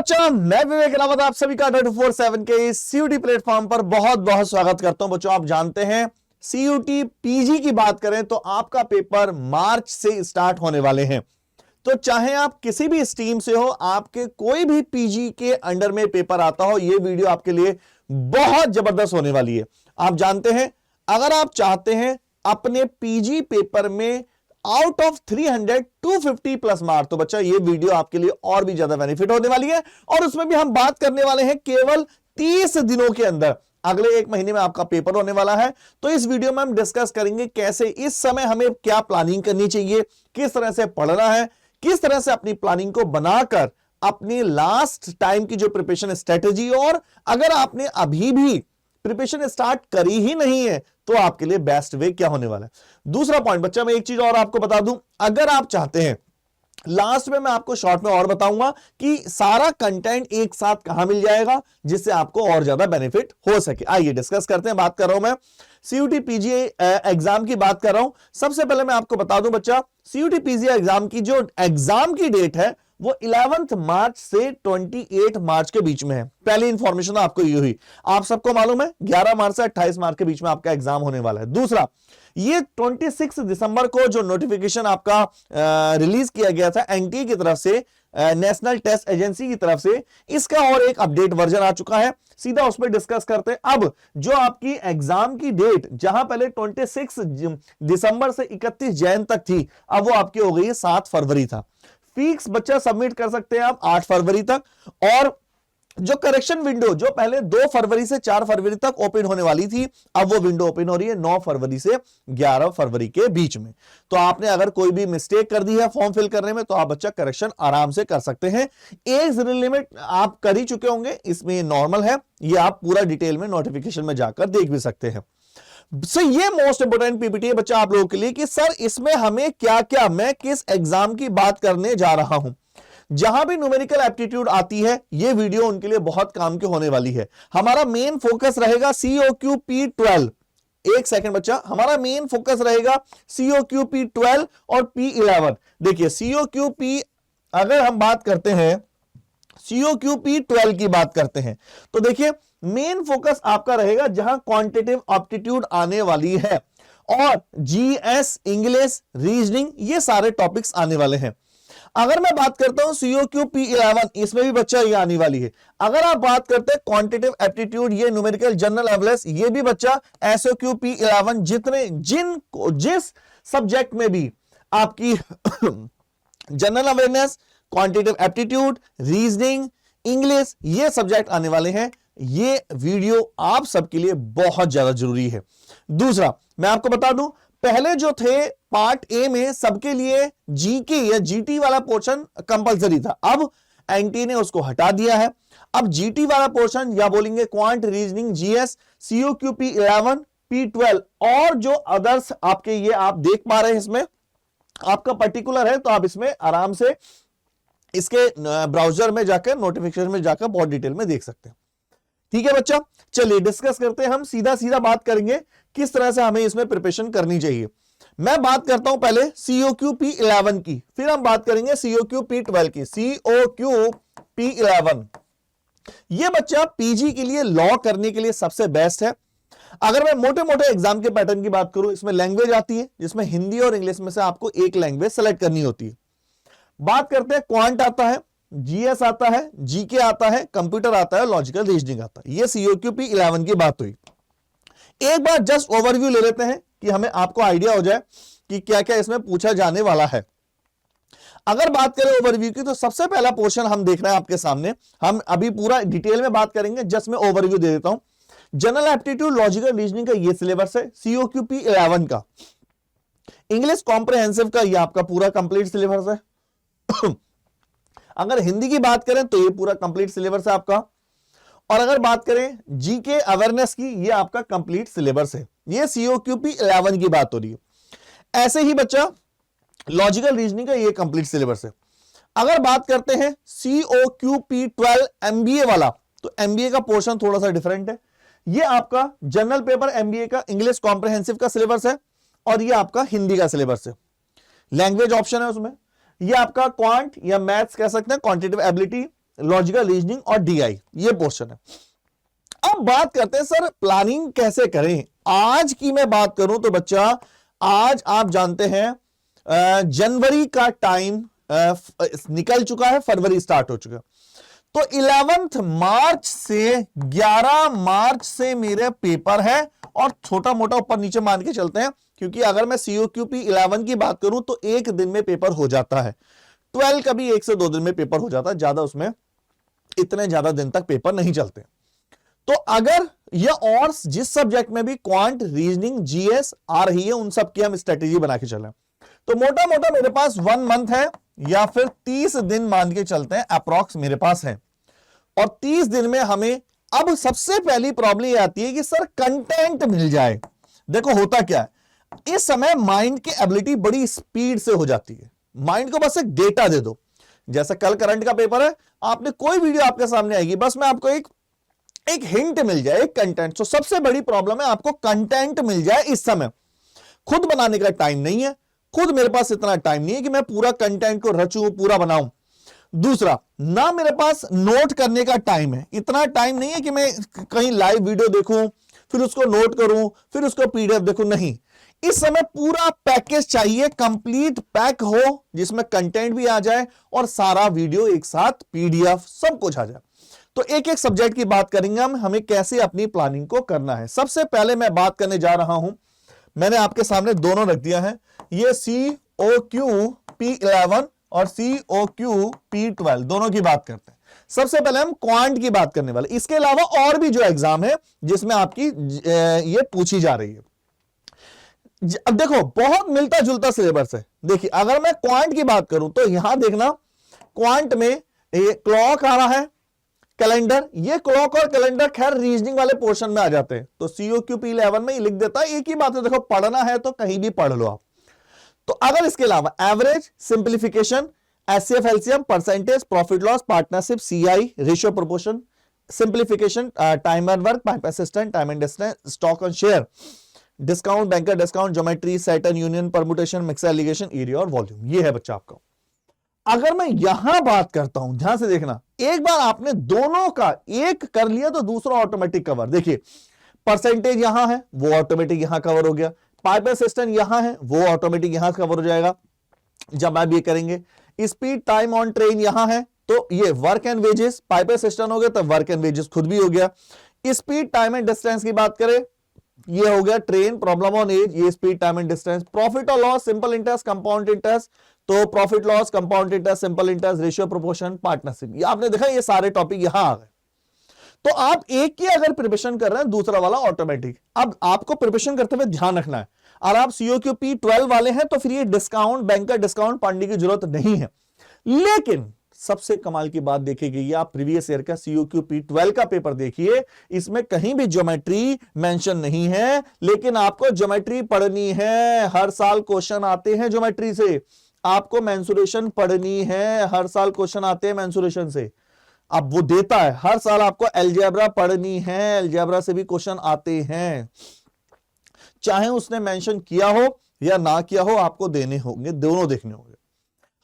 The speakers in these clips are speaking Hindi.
बच्चों, मैं विवेक रावत आप सभी का 24/7 के सीयूटी प्लेटफॉर्म पर बहुत बहुत स्वागत करता हूं। बच्चों, आप जानते हैं सीयूटी पीजी की बात करें तो आपका पेपर मार्च से स्टार्ट होने वाले हैं। तो चाहे आप किसी भी स्ट्रीम से हो, आपके कोई भी पीजी के अंडर में पेपर आता हो, यह वीडियो आपके लिए बहुत जबरदस्त होने वाली है। आप जानते हैं, अगर आप चाहते हैं अपने पीजी पेपर में आउट ऑफ 300 250 प्लस मार्क, तो बच्चा ये वीडियो आपके लिए और भी ज्यादा बेनिफिट होने वाली है। और उसमें भी हम बात करने वाले हैं केवल 30 दिनों के अंदर, अगले एक महीने में आपका पेपर होने वाला है। तो इस वीडियो में हम डिस्कस करेंगे कैसे इस समय हमें क्या प्लानिंग करनी चाहिए, किस तरह से पढ़ना है, किस तरह से अपनी प्लानिंग को बनाकर अपनी लास्ट टाइम की जो प्रिपरेशन स्ट्रेटेजी, और अगर आपने अभी भी प्रिपरेशन स्टार्ट करी ही नहीं है तो आपके लिए बेस्ट वे क्या होने वाला है। दूसरा पॉइंट बच्चा, मैं एक चीज और आपको बता दूं, अगर आप चाहते हैं, लास्ट में मैं आपको शॉर्ट में और बताऊंगा कि सारा कंटेंट एक साथ कहां मिल जाएगा जिससे आपको और ज्यादा बेनिफिट हो सके। आइए डिस्कस करते हैं। बात कर रहा हूं मैं सीयूटी पीजी एग्जाम की बात कर रहा हूं। सबसे पहले मैं आपको बता दूं बच्चा, सीयूटी पीजी एग्जाम की जो एग्जाम की डेट है वो 11 मार्च से 28 मार्च के बीच में है। पहली इंफॉर्मेशन आपको ये हुई, आप सबको मालूम है 11 मार्च से 28 मार्च के बीच में आपका एग्जाम होने वाला है। दूसरा, ये 26 दिसंबर को जो नोटिफिकेशन आपका रिलीज किया गया था एनटीए की तरफ से, नेशनल टेस्ट एजेंसी की तरफ से, इसका और एक अपडेट वर्जन आ चुका है। सीधा उस पर डिस्कस करते हैं। अब जो आपकी एग्जाम की डेट, जहां पहले 26 दिसंबर से 31 जनवरी तक थी, अब वो आपकी हो गई है 7 फरवरी था। फिक्स बच्चा सबमिट कर सकते हैं आप 8 फरवरी तक। और जो करेक्शन विंडो जो पहले 2 फरवरी से 4 फरवरी तक ओपन होने वाली थी, अब वो विंडो ओपन हो रही है 9 फरवरी से 11 फरवरी के बीच में। तो आपने अगर कोई भी मिस्टेक कर दी है फॉर्म फिल करने में, तो आप बच्चा करेक्शन आराम से कर सकते हैं। एज लिमिट आप कर ही चुके होंगे, इसमें नॉर्मल है, ये आप पूरा डिटेल में नोटिफिकेशन में जाकर देख भी सकते हैं। सो ये मोस्ट इंपोर्टेंट पीपीटी है बच्चा आप लोगों के लिए कि सर इसमें हमें क्या क्या, मैं किस एग्जाम की बात करने जा रहा हूं। जहां भी न्यूमेरिकल एप्टीट्यूड आती है, ये वीडियो उनके लिए बहुत काम की होने वाली है। हमारा मेन फोकस रहेगा COQ P12। एक सेकंड बच्चा, हमारा मेन फोकस रहेगा COQ P12 और P11। देखिए COQ P, अगर हम बात करते हैं COQ P12 की बात करते हैं, तो देखिए मेन फोकस आपका रहेगा जहां क्वांटिटेटिव एप्टीट्यूड आने वाली है, और जीएस, इंग्लिश, रीजनिंग, ये सारे टॉपिक्स आने वाले हैं। अगर मैं बात करता हूं COQ P11, इसमें भी बच्चा ये आने वाली है। अगर आप बात करते हैं क्वांटिटेटिव एप्टीट्यूड, ये न्यूमेरिकल जनरल अवेयरनेस, ये भी बच्चा SOQ P11, जिस सब्जेक्ट में भी आपकी general awareness, quantitative aptitude, reasoning, English, ये सब्जेक्ट आने वाले हैं। ये वीडियो आप सबके लिए बहुत ज्यादा जरूरी है। दूसरा, मैं आपको बता दूं, पहले जो थे पार्ट ए में सबके लिए जीके या जीटी वाला पोर्शन कंपलसरी था, अब एनटी ने उसको हटा दिया है। अब जीटी वाला पोर्शन, या बोलेंगे quant, reasoning, GS, COQ P11, P12 और जो अदर्स आपके, ये आप देख पा रहे हैं, इसमें आपका पर्टिकुलर है, तो आप इसमें आराम से इसके ब्राउजर में जाकर, नोटिफिकेशन में जाकर बहुत डिटेल में देख सकते हैं। ठीक है बच्चा, चलिए डिस्कस करते हैं। हम सीधा सीधा बात करेंगे किस तरह से हमें इसमें प्रिपरेशन करनी चाहिए। मैं बात करता हूं पहले COQ P11 की, फिर हम बात करेंगे COQ P12 की। COQ P11 ये बच्चा पीजी के लिए, लॉ करने के लिए सबसे बेस्ट है। अगर मैं मोटे मोटे एग्जाम के पैटर्न की बात करूं, इसमें लैंग्वेज आती है, जिसमें हिंदी और इंग्लिश में से आपको एक लैंग्वेज सेलेक्ट करनी होती है। बात करते हैं, क्वांट आता है, जीएस आता है, जीके आता है, कंप्यूटर आता है, लॉजिकल रीजनिंग आता है। ये COQ P11 की बात हुई। एक बार जस्ट ओवरव्यू ले लेते हैं कि हमें आपको आइडिया हो जाए कि क्या क्या इसमें पूछा जाने वाला है। अगर बात करें ओवरव्यू की, तो सबसे पहला पोर्शन हम देख रहे हैं आपके सामने। हम अभी पूरा डिटेल में बात करेंगे, जस्ट मैं ओवरव्यू दे देता हूं। जनरल एप्टीट्यूड, लॉजिकल रीजनिंग का ये सिलेबस है COQ P11 का। इंग्लिश कॉम्प्रिहेंसिव का ये आपका पूरा कंप्लीट सिलेबस है। अगर हिंदी की बात करें तो ये पूरा कंप्लीट सिलेबस है आपका। और अगर बात करें जीके अवेयरनेस की, ये आपका कंप्लीट सिलेबस है। ये COQ P11 की बात हो रही है। ऐसे ही बच्चा लॉजिकल रीजनिंग का ये कंप्लीट सिलेबस है। अगर बात करते हैं COQ P12 MBA वाला, तो MBA का पोर्शन थोड़ा सा डिफरेंट है। ये आपका जनरल पेपर MBA का इंग्लिश कॉम्प्रिहेंसिव का सिलेबस है, और ये आपका हिंदी का सिलेबस है। लैंग्वेज ऑप्शन है उसमें। ये आपका क्वांट या मैथ्स कह सकते हैं, क्वांटिटेटिव एबिलिटी, लॉजिकल रीजनिंग और डीआई, ये पोर्शन है। अब बात करते हैं सर प्लानिंग कैसे करें। आज की मैं बात करूं तो बच्चा, आज आप जानते हैं जनवरी का टाइम निकल चुका है, फरवरी स्टार्ट हो चुका है। तो 11 मार्च से 11 मार्च से मेरे पेपर है, और छोटा मोटा ऊपर नीचे मान के चलते हैं, क्योंकि अगर मैं COQP 11 की बात करूं तो एक दिन में पेपर हो जाता है। 12 का भी 1 से 2 दिन में पेपर हो जाता है, ज्यादा उसमें इतने ज्यादा दिन तक पेपर नहीं चलते। तो अगर ये और जिस सब्जेक्ट में भी क्वांट, रीजनिंग, GS आ रही है, उन सब की हम स्ट्रेटेजी बना के चलें, तो मोटा मोटा मेरे पास 1 मंथ है, या फिर 30 दिन मान के चलते हैं अप्रॉक्स मेरे पास है। और 30 दिन में हमें अब सबसे पहली प्रॉब्लम ये आती है कि सर कंटेंट मिल जाए। देखो होता क्या है, इस समय माइंड की एबिलिटी बड़ी स्पीड से हो जाती है। माइंड को बस एक डेटा दे दो, जैसा कल करंट का पेपर है, आपने कोई वीडियो आपके सामने आएगी, बस मैं आपको एक हिंट मिल जाए, एक कंटेंट। तो सबसे बड़ी प्रॉब्लम है आपको कंटेंट मिल जाए। इस समय खुद बनाने का टाइम नहीं है, खुद मेरे पास इतना टाइम नहीं है कि मैं पूरा कंटेंट को रचूं, पूरा बनाऊं। दूसरा, ना मेरे पास नोट करने का टाइम है, इतना टाइम नहीं है कि मैं कहीं लाइव वीडियो देखूं, फिर उसको नोट करूं, फिर उसको PDF देखूं, नहीं। इस समय पूरा पैकेज चाहिए, कंप्लीट पैक हो, जिसमें कंटेंट भी आ जाए और सारा वीडियो एक साथ, PDF सब कुछ आ जाए। तो एक एक सब्जेक्ट की बात करेंगे हम, हमें कैसे अपनी प्लानिंग को करना है। सबसे पहले मैं बात करने जा रहा हूं, मैंने आपके सामने दोनों रख दिया है, ये COQP 11 और COQP 12, दोनों की बात करते हैं। सबसे पहले हम क्वांट की बात करने वाले, इसके अलावा और भी जो एग्जाम है जिसमें आपकी ये पूछी जा रही है। अब देखो बहुत मिलता जुलता सिलेबस है। देखिए अगर मैं क्वांट की बात करूं तो यहां देखना, क्वांट में ये क्लॉक आ रहा है, कैलेंडर, ये क्लॉक और कैलेंडर खैर रीजनिंग वाले पोर्शन में आ जाते हैं, तो COQP 11 में ही लिख देता है। एक ही बात है, देखो पढ़ना है तो कहीं भी पढ़ लो आप। तो अगर इसके अलावा average, simplification, HCF, LCM, percentage, profit loss, partnership, CI, ratio proportion, simplification, time and work, pipe assistant, time and distance, stock on share, discount, banker discount, geometry, saturn, union, permutation, mixer, alligation, area और वॉल्यूम, ये है बच्चा आपका। अगर मैं यहां बात करता हूं, ध्यान से देखना, एक बार आपने दोनों का एक कर लिया तो दूसरा ऑटोमेटिक कवर। देखिए परसेंटेज यहां है, वो ऑटोमेटिक यहां कवर हो गया, पाइप सिस्टम यहां है, वो ऑटोमेटिक यहां कवर हो जाएगा जब आप ये करेंगे। स्पीड, टाइम ऑन ट्रेन यहां है, तो ये work and wages, pipe system हो गया तो वर्क एंड वेजेस खुद भी हो गया। स्पीड, टाइम एंड डिस्टेंस की बात करें, ये हो गया ट्रेन, प्रॉब्लम ऑन एज, ये speed, time and distance. Profit और loss, simple interest, compound interest, तो profit loss, compound interest, simple interest, ratio proportion, partnership, ये आपने देखा ये सारे टॉपिक यहां आ गए। तो आप एक की अगर प्रिपरेशन कर रहे हैं, दूसरा वाला ऑटोमेटिक। अब आपको प्रिपरेशन करते हुए ध्यान रखना है, और आप COQP 12 वाले हैं तो फिर ये डिस्काउंट, बैंकर डिस्काउंट पढ़ने की जरूरत नहीं है। लेकिन सबसे कमाल की बात देखिए, आप प्रीवियस ईयर का COQP 12 का पेपर देखिए, इसमें कहीं भी ज्योमेट्री मेंशन नहीं है, लेकिन आपको ज्योमेट्री पढ़नी है। हर साल क्वेश्चन आते हैं ज्योमेट्री से, आपको मेंसुरेशन पढ़नी है, हर साल क्वेश्चन आते हैं मेंसुरेशन से। अब वो देता है, हर साल आपको अलजेब्रा पढ़नी है, अलजेब्रा से भी क्वेश्चन आते हैं, चाहे उसने मेंशन किया हो या ना किया हो, आपको देने होंगे, दोनों देखने होंगे।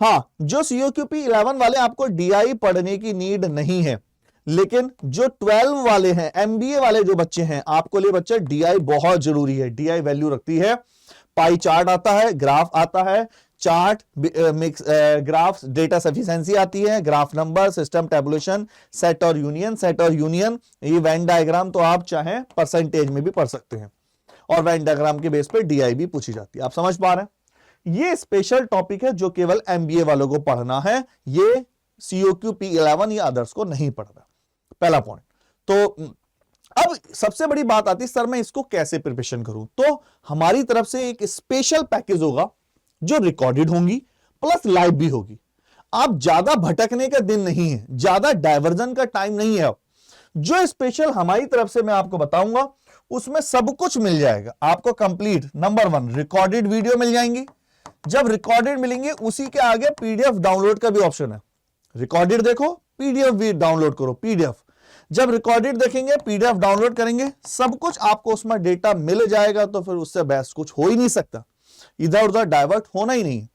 हाँ, जो COQP 11 वाले आपको DI पढ़ने की नीड नहीं है, लेकिन जो 12 वाले हैं, MBA वाले जो बच्चे हैं, आपको लिए बच्चे DI बहुत जरूरी है। DI वैल्यू रखती है, पाई चार्ट आता है, ग्राफ आता है, chart, mix, graph, data sufficiency आती है, graph number, system tabulation, set और यूनियन, सेट और यूनियन, ये वेन डायग्राम तो आप चाहे परसेंटेज में भी पढ़ सकते हैं, और वेन डायग्राम के बेस पे DI भी पूछी जाती है। आप समझ पा रहे हैं, ये स्पेशल टॉपिक है जो केवल MBA वालों को पढ़ना है, ये COQP 11 या अदर्स को नहीं पढ़ना। पहला पॉइंट। तो अब सबसे बड़ी बात आती है, सर मैं इसको कैसे प्रिपरेशन करूं? तो हमारी तरफ से एक स्पेशल पैकेज होगा जो रिकॉर्डेड होंगी प्लस लाइव भी होगी। आप ज्यादा भटकने का दिन नहीं है, ज्यादा डायवर्जन का टाइम नहीं है। अब जो स्पेशल हमारी तरफ से मैं आपको बताऊंगा उसमें सब कुछ मिल जाएगा आपको कंप्लीट। नंबर 1 रिकॉर्डेड वीडियो मिल जाएंगी, जब रिकॉर्डेड मिलेंगे उसी के आगे PDF डाउनलोड का भी ऑप्शन है। रिकॉर्डेड देखो, PDF भी डाउनलोड करो, PDF। जब रिकॉर्डेड देखेंगे, PDF डाउनलोड करेंगे, सब कुछ आपको उसमें डेटा मिल जाएगा, तो फिर उससे बेस्ट कुछ हो ही नहीं सकता, इधर उधर डाइवर्ट होना ही नहीं।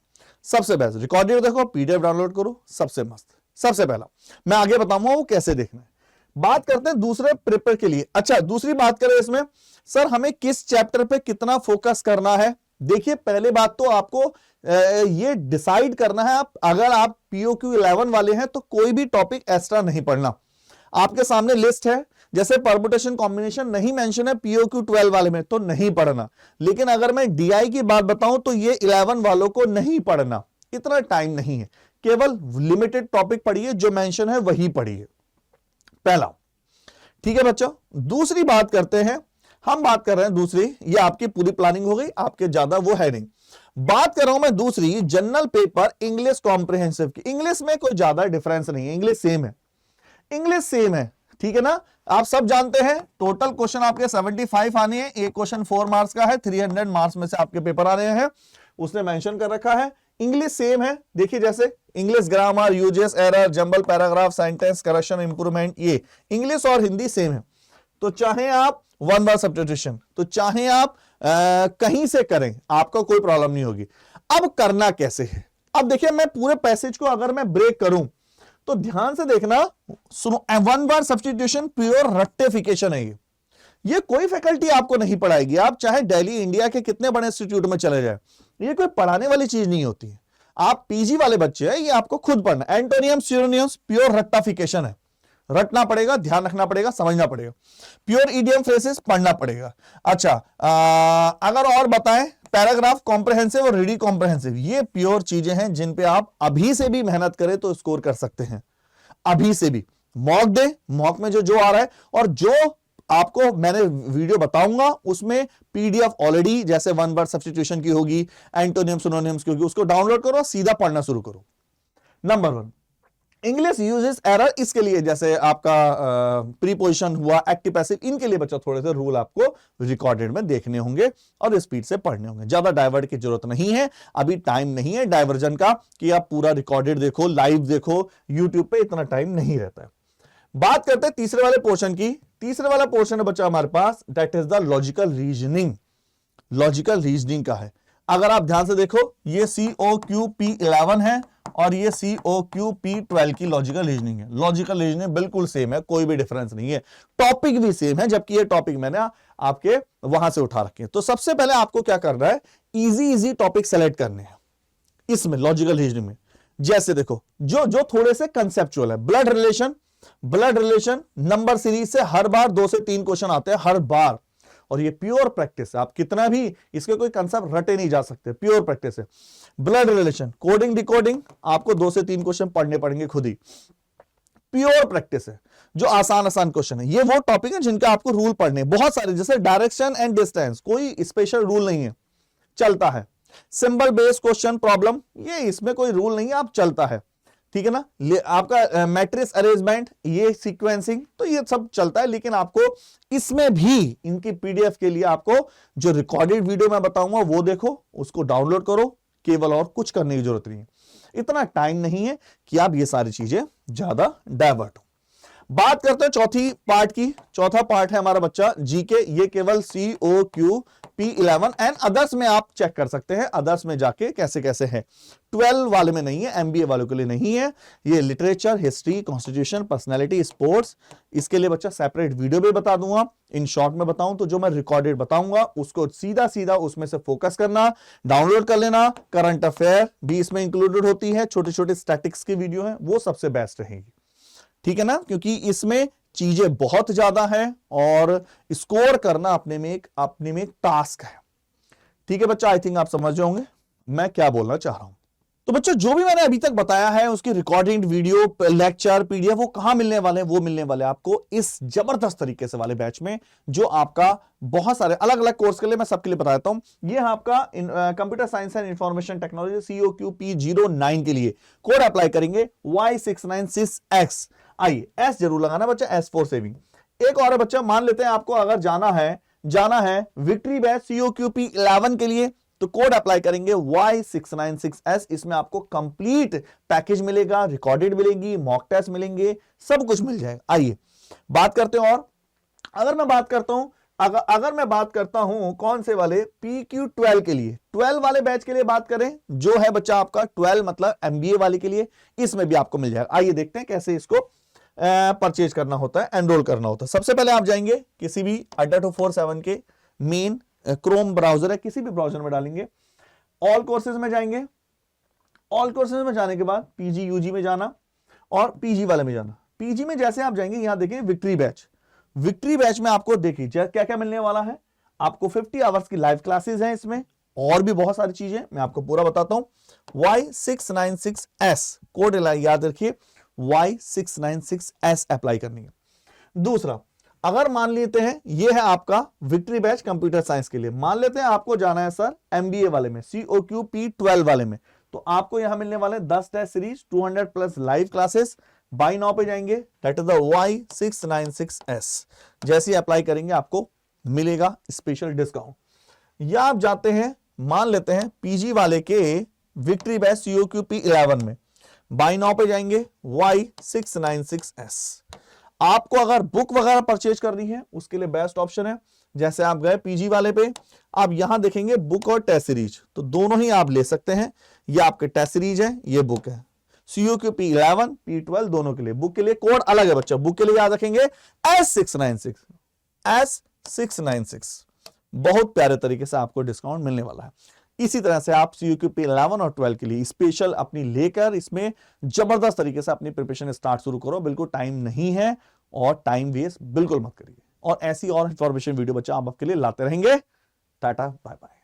सबसे बेस्ट रिकॉर्डेड देखो, PDF डाउनलोड करो, सबसे मस्त। सबसे पहला मैं आगे बताऊंगा वो कैसे देखना है। बात करते हैं दूसरे पेपर के लिए। अच्छा, दूसरी बात करें इसमें, सर हमें किस चैप्टर पे कितना फोकस करना है। देखिए, पहले बात तो आपको ये डिसाइड करना है, अगर आप POQ 11 वाले हैं तो कोई भी टॉपिक एक्स्ट्रा नहीं पढ़ना। आपके सामने लिस्ट है, जैसे परमुटेशन कॉम्बिनेशन नहीं मेंशन है POQ 12 वाले में तो नहीं पढ़ना, लेकिन अगर मैं DI की बात बताऊं तो ये 11 वालों को नहीं पढ़ना, इतना टाइम नहीं है, केवल लिमिटेड टॉपिक पढ़िए, जो मेंशन है वही पढ़िए, पहला। ठीक है बच्चों, दूसरी बात करते हैं, हम बात कर रहे हैं दूसरी, ये आपकी पूरी प्लानिंग हो गई, आपके ज्यादा वो है नहीं। बात कर रहा हूं मैं दूसरी जनरल पेपर इंग्लिश कॉम्प्रिहेंसिव की। इंग्लिश में कोई ज्यादा डिफरेंस नहीं है, इंग्लिश सेम है, इंग्लिश सेम है, ठीक है ना। आप सब जानते हैं टोटल क्वेश्चन आपके 75 आने हैं, एक क्वेश्चन 4 मार्क्स का है, 300 मार्क्स में से आपके पेपर आ रहे हैं, उसने मेंशन कर रखा है। इंग्लिश सेम है, देखिए जैसे English grammar, uses, error, jumble paragraph, sentence correction, improvement, ये इंग्लिश और हिंदी सेम है। तो चाहे आप वन वर्ड सब्स्टिट्यूशन, तो चाहे आप कहीं से करें, आपका कोई प्रॉब्लम नहीं होगी। अब करना कैसे है, अब देखिए मैं पूरे पैसेज को अगर मैं ब्रेक करूं तो ध्यान से देखना, सुनो, वन वर्ड सब्स्टिट्यूशन प्योर रट्टिफिकेशन है ये कोई फैकल्टी आपको नहीं पढ़ाएगी, आप चाहे दिल्ली इंडिया के कितने बड़े इंस्टीट्यूट में चले जाए, ये कोई पढ़ाने वाली चीज नहीं होती है। आप PG वाले बच्चे हैं, ये आपको खुद पढ़ना। एंटोनियम सिनोनिम्स प्योर रट्टाफिकेशन है, रटना पड़ेगा, ध्यान रखना पड़ेगा, समझना पड़ेगा। प्योर इडियम फ्रेसेस पढ़ना पड़ेगा। अच्छा, अगर और बताएं, पैराग्राफ कॉम्प्रहेंसिव और रीडी कॉम्प्रहेंसिव, ये प्योर चीजें हैं जिन पे आप अभी से भी मेहनत करें तो स्कोर कर सकते हैं, अभी से भी। मॉक दे, मॉक में जो आ रहा है, और जो आपको मैंने वीडियो बताऊंगा उसमें PDF ऑलरेडी, जैसे वन वर्ड सब्स्टिट्यूशन की होगी, एंटोनियम सिनोनिम्स की होगी, उसको डाउनलोड करो, सीधा पढ़ना शुरू करो। नंबर 1, इंग्लिश यूजेस एरर, इसके लिए जैसे आपका प्रीपोजिशन हुआ, एक्टिव पैसिव, इनके लिए बच्चा थोड़े से रूल आपको रिकॉर्डेड में देखने होंगे और स्पीड से पढ़ने होंगे। ज्यादा डाइवर्ट की जरूरत नहीं है, अभी टाइम नहीं है डाइवर्जन का कि आप पूरा रिकॉर्डेड देखो, लाइव देखो, यूट्यूब पे इतना टाइम नहीं रहता है। बात करते हैं तीसरे वाले पोर्शन की। तीसरे वाला पोर्शन है बच्चा हमारे पास, that is the logical reasoning. Logical reasoning का है, अगर आप ध्यान से देखो, ये COQP 11 है और ये COQP 12 की लॉजिकल रीजनिंग है। लॉजिकल रीजनिंग बिल्कुल सेम है, कोई भी डिफरेंस नहीं है, टॉपिक भी सेम है, जबकि ये टॉपिक मैंने आपके वहां से उठा रखे हैं। तो सबसे पहले आपको क्या करना है, इजी टॉपिक सेलेक्ट करने हैं इसमें लॉजिकल रीजनिंग में। जैसे देखो, जो थोड़े से कंसेप्चुअल है, ब्लड रिलेशन, नंबर सीरीज से हर बार 2 से 3 क्वेश्चन आते हैं हर बार, और ये प्योर प्रैक्टिस है, आप कितना भी इसके कोई कंसेप्ट रटे नहीं जा सकते, प्योर प्रैक्टिस है। ब्लड रिलेशन, कोडिंग डिकोडिंग, आपको 2 से 3 क्वेश्चन पढ़ने पड़ेंगे खुद ही, प्योर प्रैक्टिस है। जो आसान क्वेश्चन है, ये वो टॉपिक है जिनका आपको रूल पढ़ने बहुत सारे, जैसे डायरेक्शन एंड डिस्टेंस, कोई स्पेशल रूल नहीं है, चलता है। सिंबल बेस्ड क्वेश्चन प्रॉब्लम, ये इसमें कोई रूल नहीं है, आप चलता है, ठीक है ना। आपका मैट्रिक्स अरेंजमेंट, ये सीक्वेंसिंग, तो ये सब चलता है, लेकिन आपको इसमें भी इनकी PDF के लिए आपको जो रिकॉर्डेड वीडियो मैं बताऊंगा वो देखो, उसको डाउनलोड करो, केवल और कुछ करने की जरूरत नहीं है। इतना टाइम नहीं है कि आप ये सारी चीजें ज्यादा डाइवर्ट हो। बात करते हैं चौथी पार्ट की। चौथा पार्ट है हमारा बच्चा GK, ये केवल COQP 11 एंड अदर्स में आप चेक कर सकते हैं, अदर्स में जाके कैसे कैसे है। 12 वाले में नहीं है, MBA वालों के लिए नहीं है। ये literature, history, constitution, personality, sports, इसके लिए बच्चा सेपरेट वीडियो भी बता दूंगा। इन शॉर्ट में बताऊं तो जो मैं रिकॉर्डेड बताऊंगा उसको सीधा उसमें से फोकस करना, डाउनलोड कर लेना। करंट अफेयर भी इसमें इंक्लूडेड होती है, छोटे छोटे स्टैटिक्स की वीडियो है, वो सबसे बेस्ट रहेगी, ठीक है ना, क्योंकि इसमें चीजें बहुत ज्यादा है और स्कोर करना अपने में एक टास्क है। ठीक है बच्चा, आई थिंक आप समझ जाओगे मैं क्या बोलना चाह रहा हूं। तो बच्चों, जो भी मैंने अभी तक बताया है उसकी रिकॉर्डिंग, वीडियो, लेक्चर, PDF, वो कहां मिलने वाले हैं? वो मिलने वाले आपको इस जबरदस्त तरीके से वाले बैच में, जो आपका बहुत सारे अलग अलग कोर्स के लिए मैं सबके लिए बताता हूं। ये आपका computer science and information technology COQP 09 के लिए कोड अप्लाई करेंगे Y696X। आइए, S जरूर लगाना बच्चा, S फॉर सेविंग। एक और बच्चा, मान लेते हैं आपको अगर जाना है विक्ट्री बैच COQP 11 के लिए, तो कोड अप्लाई करेंगे Y696S। इसमें आपको कंप्लीट पैकेज मिलेगा, रिकॉर्डेड मिलेगी, मॉक टेस्ट मिलेंगे, सब कुछ मिल जाएगा। आइए बात करते हैं। और अगर मैं बात करता हूं अगर मैं बात करता हूं कौन से वाले PQ12 के लिए, 12 वाले बैच के लिए बात करें, जो है बच्चा आपका 12 मतलब MBA वाले के लिए, इसमें भी आपको मिल जाएगा। आइए देखते हैं कैसे इसको परचेज करना होता है, एनरोल करना होता है। सबसे पहले आप जाएंगे किसी भी अड्डा 247 के मेन क्रोम ब्राउजर है, किसी भी ब्राउजर में डालेंगे, ऑल कोर्सेज में जाएंगे। ऑल कोर्सेज में जाने के बाद PG UG में जाना और PG वाले में जाना। PG में जैसे आप जाएंगे, यहां देखिए विक्ट्री बैच। विक्ट्री बैच में आपको देखिए क्या क्या मिलने वाला है। आपको 50 आवर्स की लाइव क्लासेस हैं इसमें, और भी बहुत सारी चीजें मैं आपको पूरा बताता हूं। Y696S कोड याद रखिए, Y696S अप्लाई करनी है। दूसरा, अगर मान लेते हैं ये है आपका विक्ट्री बैच कंप्यूटर साइंस के लिए, मान लेते हैं आपको जाना है सर MBA वाले में, COQP12 वाले में, तो आपको यहां मिलने वाले 10 test series, 200 plus live classes. Buy now पे जाएंगे, दैट इज द Y696S। जैसे ही अप्लाई करेंगे आपको मिलेगा स्पेशल डिस्काउंट। या आप जाते हैं, मान लेते हैं PG वाले के विक्ट्री बैच COQP11 में, बाय नाउ पे जाएंगे Y696S। आपको अगर बुक वगैरह परचेज करनी है उसके लिए बेस्ट ऑप्शन है। जैसे आप गए PG वाले पे, आप यहां देखेंगे बुक और टेस्ट सीरीज, तो दोनों ही आप ले सकते हैं। ये आपके टेस्ट सीरीज है, ये बुक है। COQP11 P12 दोनों के लिए, बुक के लिए कोड अलग है बच्चा, बुक के लिए याद रखेंगे S696। बहुत प्यारे तरीके से आपको डिस्काउंट मिलने वाला है। इसी तरह से आप COQP11 और 12 के लिए स्पेशल अपनी लेकर इसमें जबरदस्त तरीके से अपनी प्रिपरेशन स्टार्ट शुरू करो। बिल्कुल टाइम नहीं है और टाइम वेस्ट बिल्कुल मत करिए। और ऐसी और इंफॉर्मेशन वीडियो बच्चा आप आपके लिए लाते रहेंगे। Tata bye bye.